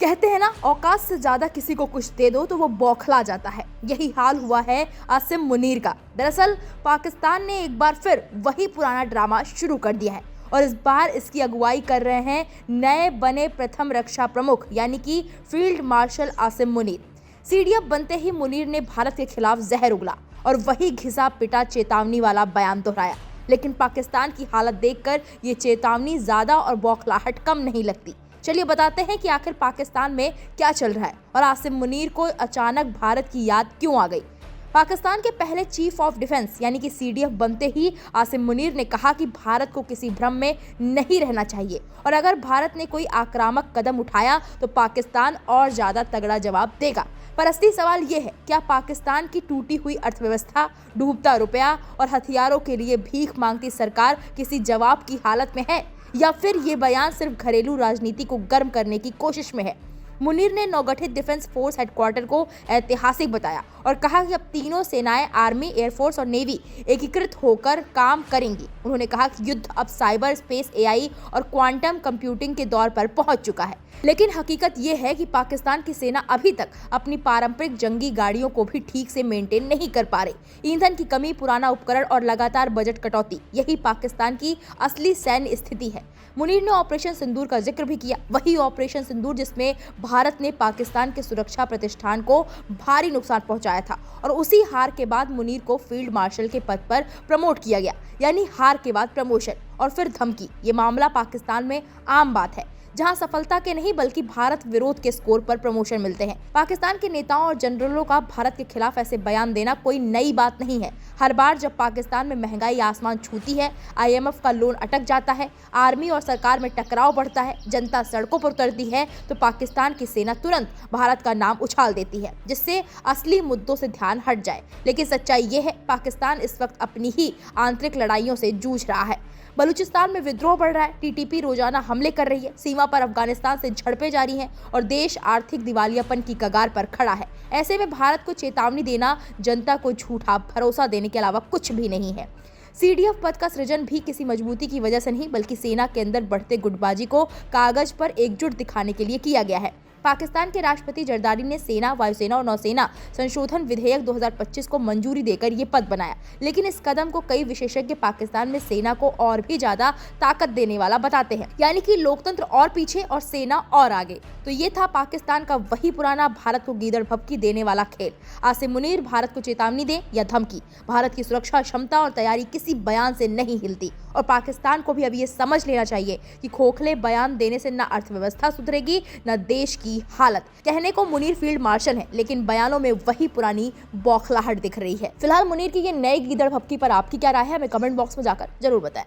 कहते हैं ना, औकात से ज्यादा किसी को कुछ दे दो तो वो बौखला जाता है। यही हाल हुआ है आसिम मुनीर का। दरअसल पाकिस्तान ने एक बार फिर वही पुराना ड्रामा शुरू कर दिया है और इस बार इसकी अगुवाई कर रहे हैं नए बने प्रथम रक्षा प्रमुख यानी कि field marshal Asim Munir. CDF बनते ही मुनीर ने भारत के खिलाफ जहर उगला और वही घिसा पिटा चेतावनी वाला बयान दोहराया। लेकिन पाकिस्तान की हालत देखकर ये चेतावनी ज्यादा और बौखलाहट कम नहीं लगती। चलिए बताते हैं कि आखिर पाकिस्तान में क्या चल रहा है और आसिम मुनीर को अचानक भारत की याद क्यों आ गई। पाकिस्तान के पहले चीफ ऑफ डिफेंस यानी कि सीडीएफ बनते ही आसिम मुनीर ने कहा कि भारत को किसी भ्रम में नहीं रहना चाहिए और अगर भारत ने कोई आक्रामक कदम उठाया तो पाकिस्तान और ज्यादा तगड़ा जवाब देगा। पर असली सवाल ये है, क्या पाकिस्तान की टूटी हुई अर्थव्यवस्था, डूबता रुपया और हथियारों के लिए भीख मांगती सरकार किसी जवाब की हालत में है या फिर ये बयान सिर्फ घरेलू राजनीति को गर्म करने की कोशिश में है। मुनीर ने नवगठित डिफेंस फोर्स हेडक्वार्टर को ऐतिहासिक बताया और कहा कि अब तीनों सेनाएं आर्मी, एयरफोर्स और नेवी एकीकृत होकर काम करेंगी। उन्होंने कहा कि युद्ध अब साइबर स्पेस, एआई और क्वांटम कंप्यूटिंग के दौर पर पहुंच चुका है। लेकिन हकीकत यह है कि पाकिस्तान की सेना अभी तक अपनी पारंपरिक जंगी गाड़ियों को भी ठीक से मेंटेन नहीं कर पा रही। ईंधन की कमी, पुराना उपकरण और लगातार बजट कटौती, यही पाकिस्तान की असली सैन्य स्थिति है। मुनीर ने ऑपरेशन सिंदूर का जिक्र भी किया, वही ऑपरेशन सिंदूर जिसमें भारत ने पाकिस्तान के सुरक्षा प्रतिष्ठान को भारी नुकसान पहुंचाया था और उसी हार के बाद मुनीर को फील्ड मार्शल के पद पर प्रमोट किया गया। यानी हार के बाद प्रमोशन और फिर धमकी, ये मामला पाकिस्तान में आम बात है, जहां सफलता के नहीं बल्कि भारत विरोध के स्कोर पर प्रमोशन मिलते हैं। पाकिस्तान के नेताओं और जनरलों का भारत के खिलाफ ऐसे बयान देना कोई नई बात नहीं है। हर बार जब पाकिस्तान में महंगाई आसमान छूती है, आईएमएफ का लोन अटक जाता है, आर्मी और सरकार में टकराव बढ़ता है, जनता सड़कों पर उतरती है, तो पाकिस्तान की सेना तुरंत भारत का नाम उछाल देती है, जिससे असली मुद्दों से ध्यान हट जाए। लेकिन सच्चाई ये है, पाकिस्तान इस वक्त अपनी ही आंतरिक लड़ाइयों से जूझ रहा है। बलूचिस्तान में विद्रोह बढ़ रहा है, टीटीपी रोजाना हमले कर रही है, सीमा पर अफगानिस्तान से झड़पें जारी हैं और देश आर्थिक दिवालियापन की कगार पर खड़ा है। ऐसे में भारत को चेतावनी देना जनता को झूठा भरोसा देने के अलावा कुछ भी नहीं है। सीडीएफ पद का सृजन भी किसी मजबूती की वजह से नहीं बल्कि सेना के अंदर बढ़ते गुटबाजी को कागज पर एकजुट दिखाने के लिए किया गया है। पाकिस्तान के राष्ट्रपति जरदारी ने सेना, वायुसेना और नौसेना संशोधन विधेयक 2025 को मंजूरी देकर ये पद बनाया। लेकिन इस कदम को कई विशेषज्ञ पाकिस्तान में सेना को और भी ज्यादा ताकत देने वाला बताते हैं, यानी कि लोकतंत्र और पीछे और सेना और आगे। तो ये था पाकिस्तान का वही पुराना भारत को गीदड़ भभकी देने वाला खेल। आसिम मुनीर भारत को चेतावनी दे या धमकी, भारत की सुरक्षा क्षमता और तैयारी किसी बयान से नहीं हिलती और पाकिस्तान को भी अब ये समझ लेना चाहिए कि खोखले बयान देने से न अर्थव्यवस्था सुधरेगी न देश की हालत। कहने को मुनीर फील्ड मार्शल है, लेकिन बयानों में वही पुरानी बौखलाहट दिख रही है। फिलहाल मुनीर की ये नए गीदड़ भभकी पर आपकी क्या राय है, हमें कमेंट बॉक्स में जाकर जरूर बताएं।